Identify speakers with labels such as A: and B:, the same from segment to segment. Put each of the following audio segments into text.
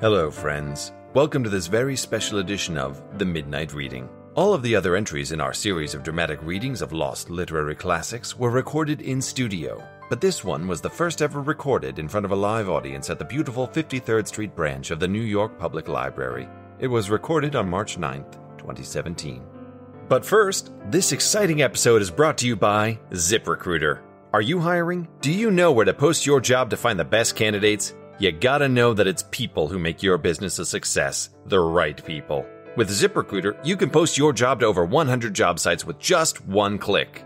A: Hello, friends. Welcome to this very special edition of The Midnight Reading. All of the other entries in our series of dramatic readings of lost literary classics were recorded in studio, but this one was the first ever recorded in front of a live audience at the beautiful 53rd Street branch of the New York Public Library. It was recorded on March 9th, 2017. But first, this exciting episode is brought to you by ZipRecruiter. Are you hiring? Do you know where to post your job to find the best candidates? You gotta know that it's people who make your business a success. The right people. With ZipRecruiter, you can post your job to over 100 job sites with just one click.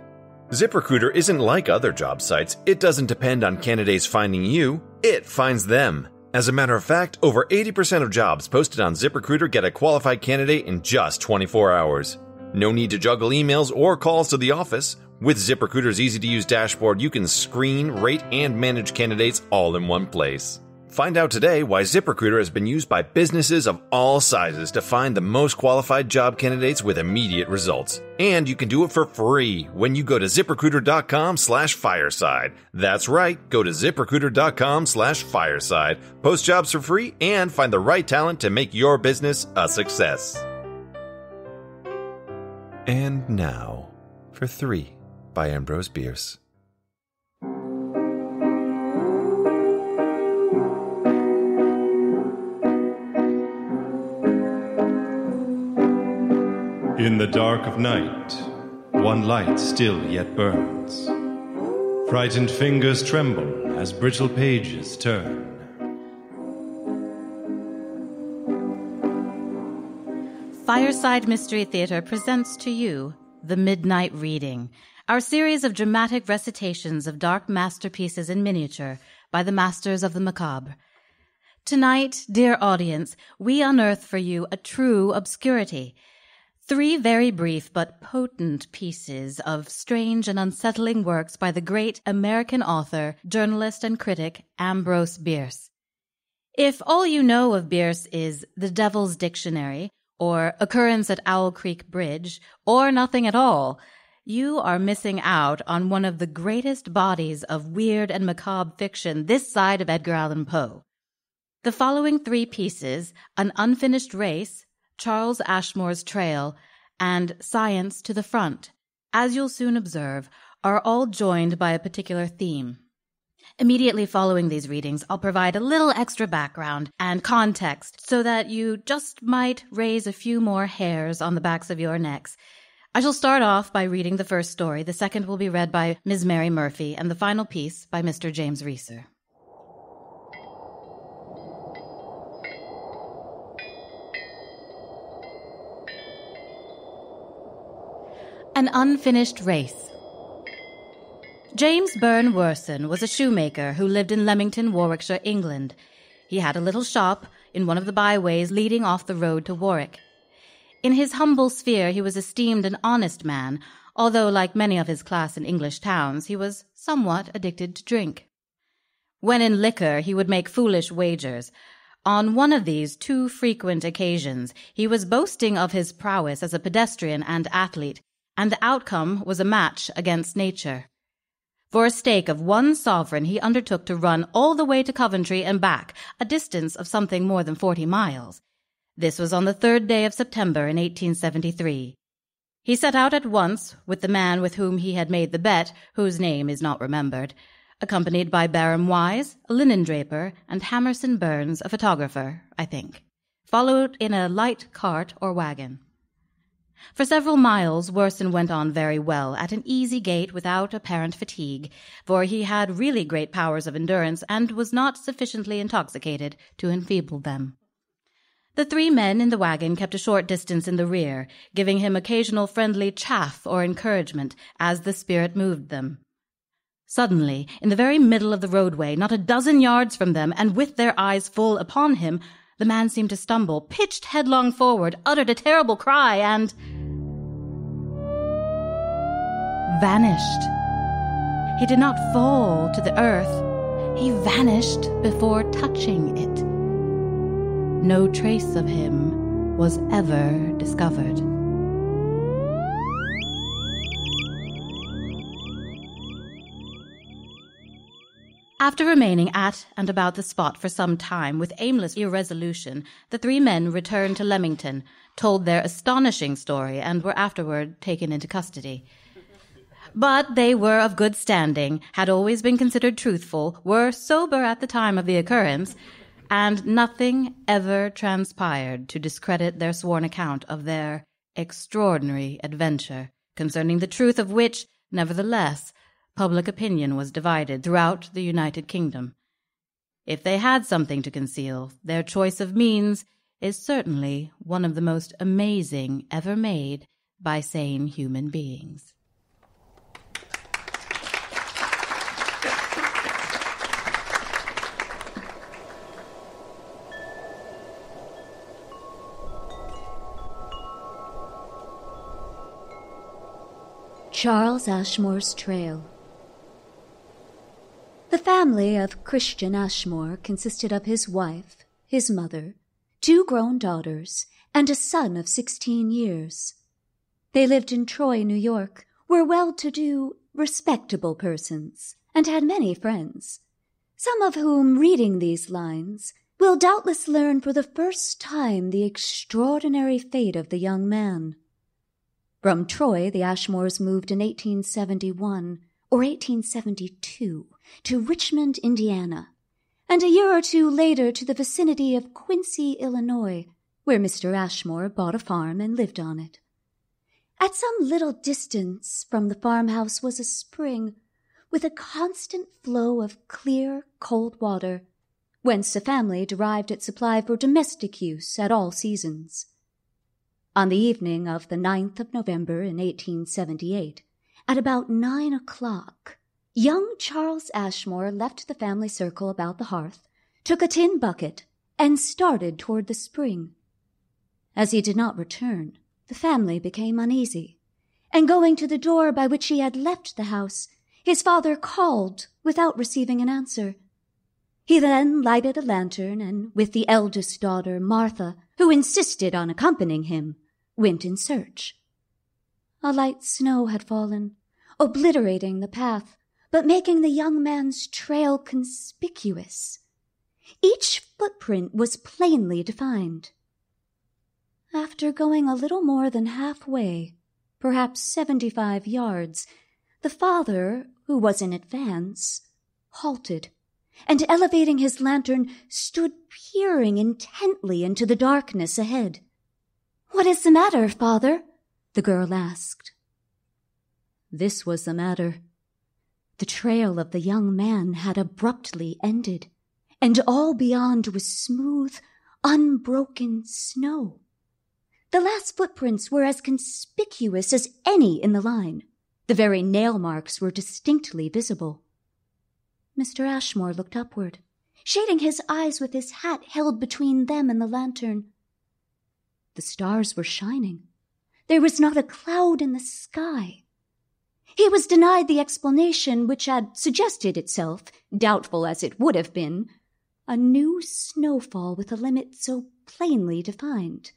A: ZipRecruiter isn't like other job sites. It doesn't depend on candidates finding you. It finds them. As a matter of fact, over 80% of jobs posted on ZipRecruiter get a qualified candidate in just 24 hours. No need to juggle emails or calls to the office. With ZipRecruiter's easy-to-use dashboard, you can screen, rate, and manage candidates all in one place. Find out today why ZipRecruiter has been used by businesses of all sizes to find the most qualified job candidates with immediate results. And you can do it for free when you go to ZipRecruiter.com/fireside. That's right, go to ZipRecruiter.com/fireside. Post jobs for free and find the right talent to make your business a success. And now, for 3 by Ambrose Bierce.
B: In the dark of night, one light still yet burns. Frightened fingers tremble as brittle pages turn.
C: Fireside Mystery Theater presents to you The Midnight Reading, our series of dramatic recitations of dark masterpieces in miniature by the masters of the macabre. Tonight, dear audience, we unearth for you a true obscurity. 3 very brief but potent pieces of strange and unsettling works by the great American author, journalist, and critic Ambrose Bierce. If all you know of Bierce is The Devil's Dictionary, or Occurrence at Owl Creek Bridge, or nothing at all, you are missing out on one of the greatest bodies of weird and macabre fiction this side of Edgar Allan Poe. The following 3 pieces, An Unfinished Race, Charles Ashmore's Trail, and Science to the Front, as you'll soon observe, are all joined by a particular theme. Immediately following these readings, I'll provide a little extra background and context so that you just might raise a few more hairs on the backs of your necks. I shall start off by reading the first story, the second will be read by Ms. Mary Murphy, and the final piece by Mr. James Rieser. An Unfinished Race. James Byrne Worson was a shoemaker who lived in Leamington, Warwickshire, England. He had a little shop in one of the byways leading off the road to Warwick. In his humble sphere he was esteemed an honest man, although, like many of his class in English towns, he was somewhat addicted to drink. When in liquor he would make foolish wagers. On one of these too frequent occasions he was boasting of his prowess as a pedestrian and athlete, and the outcome was a match against nature. For a stake of 1 sovereign he undertook to run all the way to Coventry and back, a distance of something more than 40 miles. This was on the 3rd day of September in 1873. He set out at once with the man with whom he had made the bet, whose name is not remembered, accompanied by Barham Wise, a linen draper, and Hammerson Burns, a photographer, I think, followed in a light cart or wagon. For several miles Worson went on very well, at an easy gait without apparent fatigue, for he had really great powers of endurance and was not sufficiently intoxicated to enfeeble them. The 3 men in the wagon kept a short distance in the rear, giving him occasional friendly chaff or encouragement as the spirit moved them. Suddenly, in the very middle of the roadway, not a dozen yards from them, and with their eyes full upon him, the man seemed to stumble, pitched headlong forward, uttered a terrible cry, and vanished. He did not fall to the earth. He vanished before touching it. No trace of him was ever discovered. After remaining at and about the spot for some time with aimless irresolution, the three men returned to Leamington, told their astonishing story, and were afterward taken into custody. But they were of good standing, had always been considered truthful, were sober at the time of the occurrence, and nothing ever transpired to discredit their sworn account of their extraordinary adventure, concerning the truth of which, nevertheless, public opinion was divided throughout the United Kingdom. If they had something to conceal, their choice of means is certainly one of the most amazing ever made by sane human beings.
D: Charles Ashmore's Trail. The family of Christian Ashmore consisted of his wife, his mother, 2 grown daughters, and a son of 16 years. They lived in Troy, New York, were well-to-do, respectable persons, and had many friends, some of whom, reading these lines, will doubtless learn for the first time the extraordinary fate of the young man. From Troy, the Ashmores moved in 1871 or 1872 to Richmond, Indiana, and a year or two later to the vicinity of Quincy, Illinois, where Mr. Ashmore bought a farm and lived on it. At some little distance from the farmhouse was a spring with a constant flow of clear, cold water, whence the family derived its supply for domestic use at all seasons. On the evening of the 9th of November in 1878, at about 9 o'clock, young Charles Ashmore left the family circle about the hearth, took a tin bucket, and started toward the spring. As he did not return, the family became uneasy, and going to the door by which he had left the house, his father called without receiving an answer. He then lighted a lantern, and with the eldest daughter, Martha, who insisted on accompanying him, went in search. A light snow had fallen, obliterating the path, but making the young man's trail conspicuous. Each footprint was plainly defined. After going a little more than halfway, perhaps 75 yards, the father, who was in advance, halted, and elevating his lantern, stood peering intently into the darkness ahead. "What is the matter, father?" the girl asked. This was the matter. The trail of the young man had abruptly ended, and all beyond was smooth, unbroken snow. The last footprints were as conspicuous as any in the line. The very nail marks were distinctly visible. Mr. Ashmore looked upward, shading his eyes with his hat held between them and the lantern. The stars were shining. There was not a cloud in the sky. He was denied the explanation which had suggested itself, doubtful as it would have been, a new snowfall with a limit so plainly defined.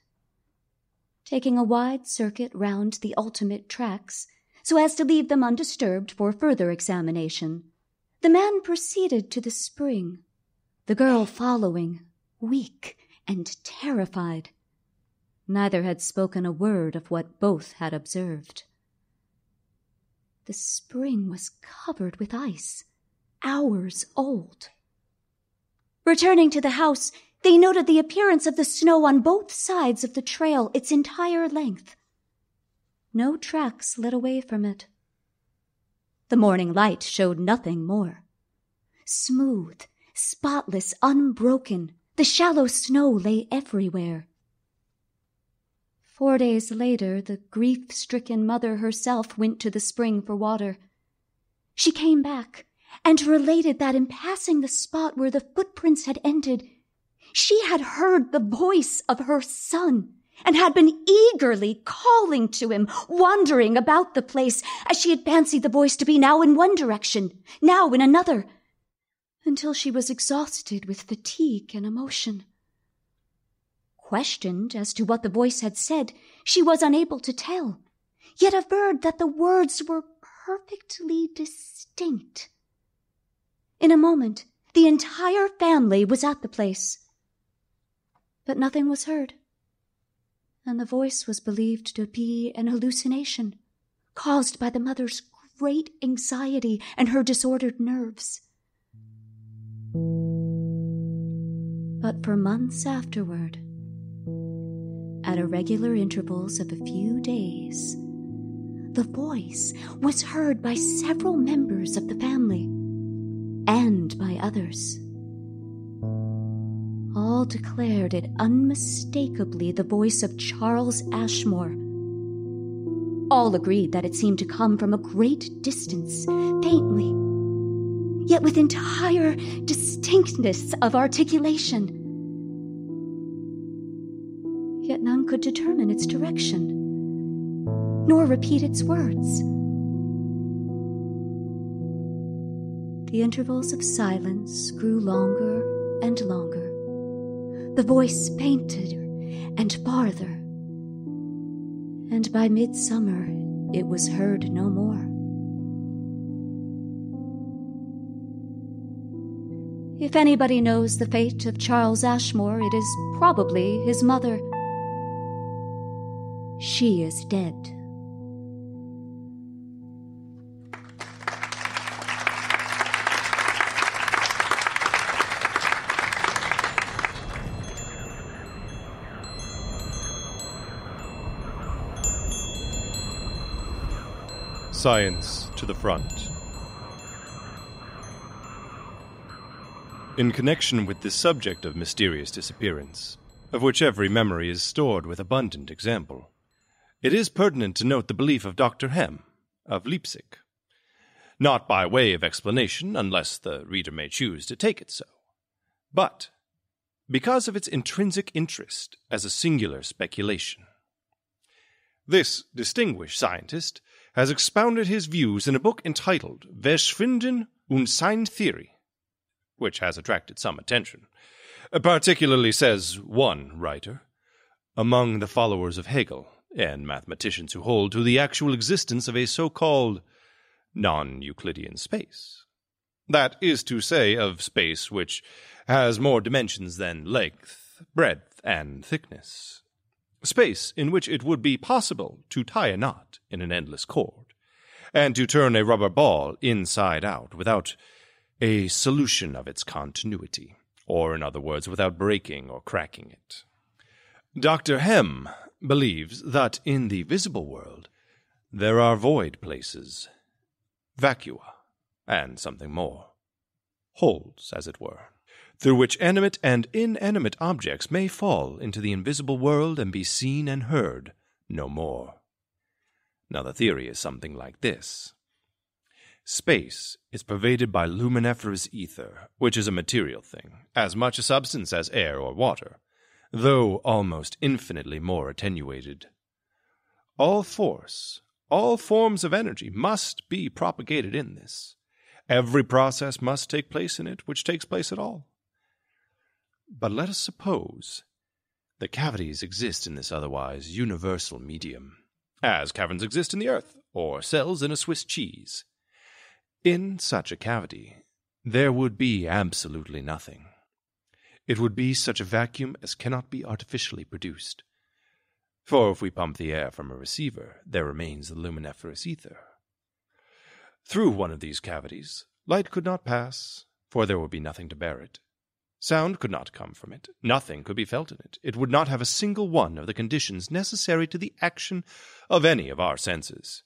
D: Taking a wide circuit round the ultimate tracks, so as to leave them undisturbed for further examination, the man proceeded to the spring, the girl following, weak and terrified. Neither had spoken a word of what both had observed. The spring was covered with ice, hours old. Returning to the house, they noted the appearance of the snow on both sides of the trail its entire length. No tracks led away from it. The morning light showed nothing more. Smooth, spotless, unbroken, the shallow snow lay everywhere. 4 days later, the grief-stricken mother herself went to the spring for water. She came back and related that in passing the spot where the footprints had ended, she had heard the voice of her son and had been eagerly calling to him, wandering about the place as she had fancied the voice to be now in one direction, now in another, until she was exhausted with fatigue and emotion. Questioned as to what the voice had said, she was unable to tell, yet averred that the words were perfectly distinct. In a moment, the entire family was at the place. But nothing was heard, and the voice was believed to be an hallucination caused by the mother's great anxiety and her disordered nerves. But for months afterward, at irregular intervals of a few days, the voice was heard by several members of the family and by others. All declared it unmistakably the voice of Charles Ashmore. All agreed that it seemed to come from a great distance, faintly, yet with entire distinctness of articulation. Yet none could determine its direction, nor repeat its words. The intervals of silence grew longer and longer. The voice fainter and farther, and by midsummer it was heard no more. If anybody knows the fate of Charles Ashmore, it is probably his mother. She is dead.
B: Science to the front. In connection with this subject of mysterious disappearance, of which every memory is stored with abundant example, it is pertinent to note the belief of Dr. Hem, of Leipzig. Not by way of explanation, unless the reader may choose to take it so, but because of its intrinsic interest as a singular speculation. This distinguished scientist has expounded his views in a book entitled Verschwinden und seine Theorie, which has attracted some attention. Particularly, says one writer, among the followers of Hegel and mathematicians who hold to the actual existence of a so-called non-Euclidean space. That is to say, of space which has more dimensions than length, breadth, and thickness. Space in which it would be possible to tie a knot in an endless cord, and to turn a rubber ball inside out without a solution of its continuity, or in other words, without breaking or cracking it. Dr. Hem believes that in the visible world there are void places, vacua, and something more, holes, as it were, through which animate and inanimate objects may fall into the invisible world and be seen and heard no more. Now the theory is something like this. Space is pervaded by luminiferous ether, which is a material thing, as much a substance as air or water, though almost infinitely more attenuated. All force, all forms of energy must be propagated in this. Every process must take place in it which takes place at all. But let us suppose that cavities exist in this otherwise universal medium, as caverns exist in the earth, or cells in a Swiss cheese. In such a cavity, there would be absolutely nothing. It would be such a vacuum as cannot be artificially produced. For if we pump the air from a receiver, there remains the luminiferous ether. Through one of these cavities, light could not pass, for there would be nothing to bear it. Sound could not come from it. Nothing could be felt in it. It would not have a single one of the conditions necessary to the action of any of our senses.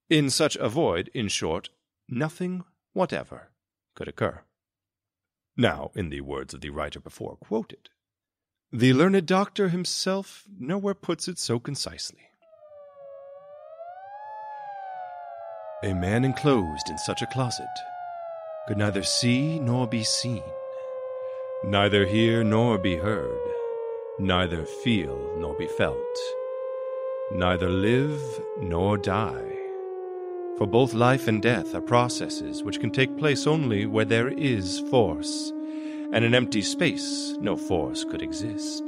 B: In such a void, in short, nothing whatever could occur. Now, in the words of the writer before quoted, the learned doctor himself nowhere puts it so concisely. A man enclosed in such a closet could neither see nor be seen, neither hear nor be heard, neither feel nor be felt, neither live nor die. For both life and death are processes which can take place only where there is force, and in empty space no force could exist.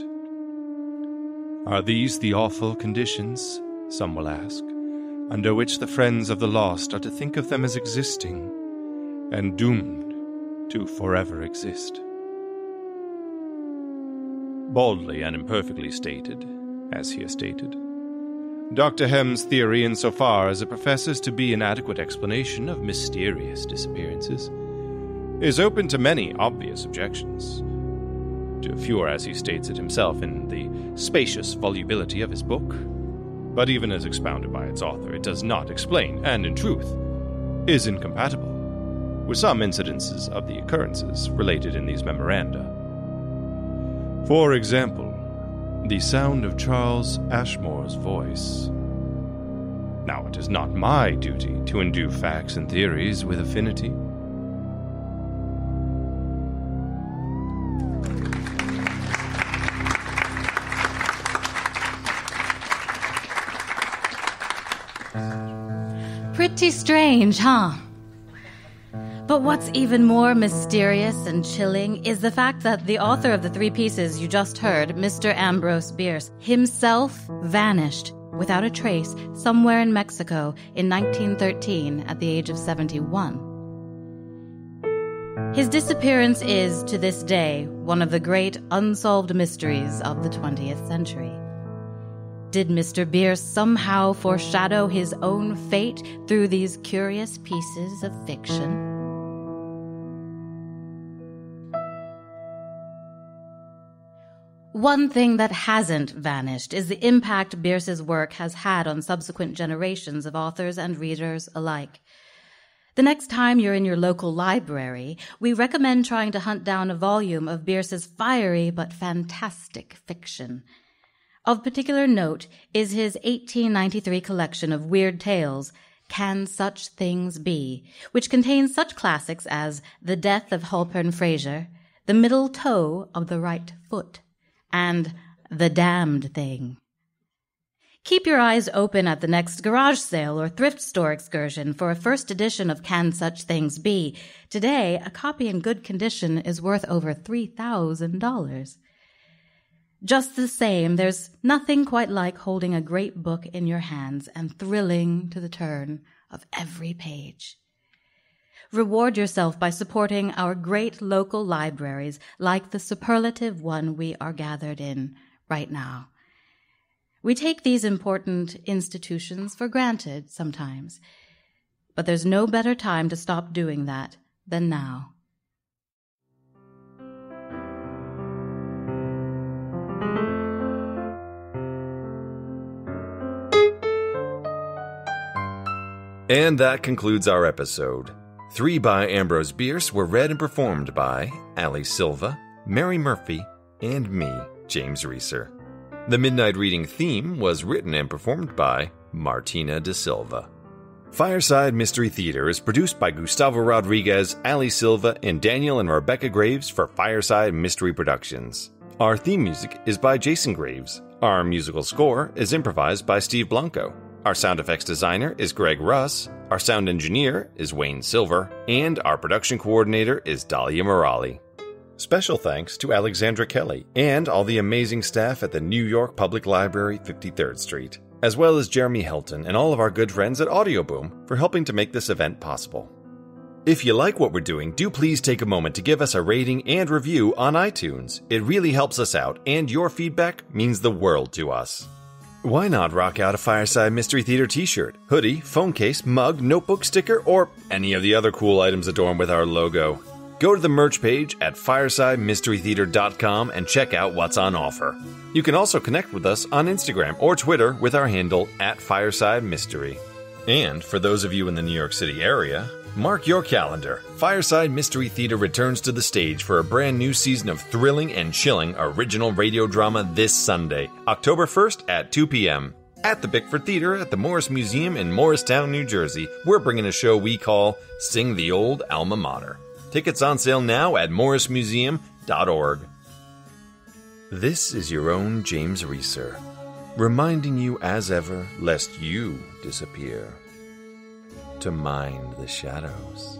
B: Are these the awful conditions, some will ask, under which the friends of the lost are to think of them as existing, and doomed to forever exist. Baldly and imperfectly stated, as he has stated, Dr. Hem's theory, insofar as it professes to be an adequate explanation of mysterious disappearances, is open to many obvious objections. To fewer, as he states it himself in the spacious volubility of his book. But even as expounded by its author, it does not explain, and in truth, is incompatible with some incidences of the occurrences related in these memoranda. For example, the sound of Charles Ashmore's voice. Now, it is not my duty to endue facts and theories with affinity.
C: Pretty strange, huh? But what's even more mysterious and chilling is the fact that the author of the three pieces you just heard, Mr. Ambrose Bierce, himself vanished without a trace somewhere in Mexico in 1913 at the age of 71. His disappearance is, to this day, one of the great unsolved mysteries of the 20th century. Did Mr. Bierce somehow foreshadow his own fate through these curious pieces of fiction? One thing that hasn't vanished is the impact Bierce's work has had on subsequent generations of authors and readers alike. The next time you're in your local library, we recommend trying to hunt down a volume of Bierce's fiery but fantastic fiction. Of particular note is his 1893 collection of weird tales, Can Such Things Be?, which contains such classics as The Death of Halpern Fraser, The Middle Toe of the Right Foot, and The Damned Thing. Keep your eyes open at the next garage sale or thrift store excursion for a first edition of Can Such Things Be? Today, a copy in good condition is worth over $3,000. Just the same, there's nothing quite like holding a great book in your hands and thrilling to the turn of every page. Reward yourself by supporting our great local libraries like the superlative one we are gathered in right now. We take these important institutions for granted sometimes, but there's no better time to stop doing that than now.
A: And that concludes our episode. 3 by Ambrose Bierce were read and performed by Ali Silva, Mary Murphy, and me, James Rieser. The Midnight Reading theme was written and performed by Martina DaSilva. Fireside Mystery Theater is produced by Gustavo Rodriguez, Ali Silva, and Daniel and Rebecca Graves for Fireside Mystery Productions. Our theme music is by Jason Graves. Our musical score is improvised by Steve Blanco. Our sound effects designer is Greg Russ, our sound engineer is Wayne Silver, and our production coordinator is Dalia Morali. Special thanks to Alexandra Kelly and all the amazing staff at the New York Public Library, 53rd Street, as well as Jeremy Helton and all of our good friends at Audioboom for helping to make this event possible. If you like what we're doing, do please take a moment to give us a rating and review on iTunes. It really helps us out, and your feedback means the world to us. Why not rock out a Fireside Mystery Theater t-shirt, hoodie, phone case, mug, notebook sticker, or any of the other cool items adorned with our logo? Go to the merch page at firesidemysterytheater.com and check out what's on offer. You can also connect with us on Instagram or Twitter with our handle @FiresideMystery. And for those of you in the New York City area, mark your calendar. Fireside Mystery Theater returns to the stage for a brand new season of thrilling and chilling original radio drama this Sunday, October 1st at 2 p.m. At the Bickford Theater at the Morris Museum in Morristown, New Jersey, we're bringing a show we call Sing the Old Alma Mater. Tickets on sale now at morrismuseum.org. This is your own James Rieser, reminding you as ever, lest you disappear, to mind the shadows.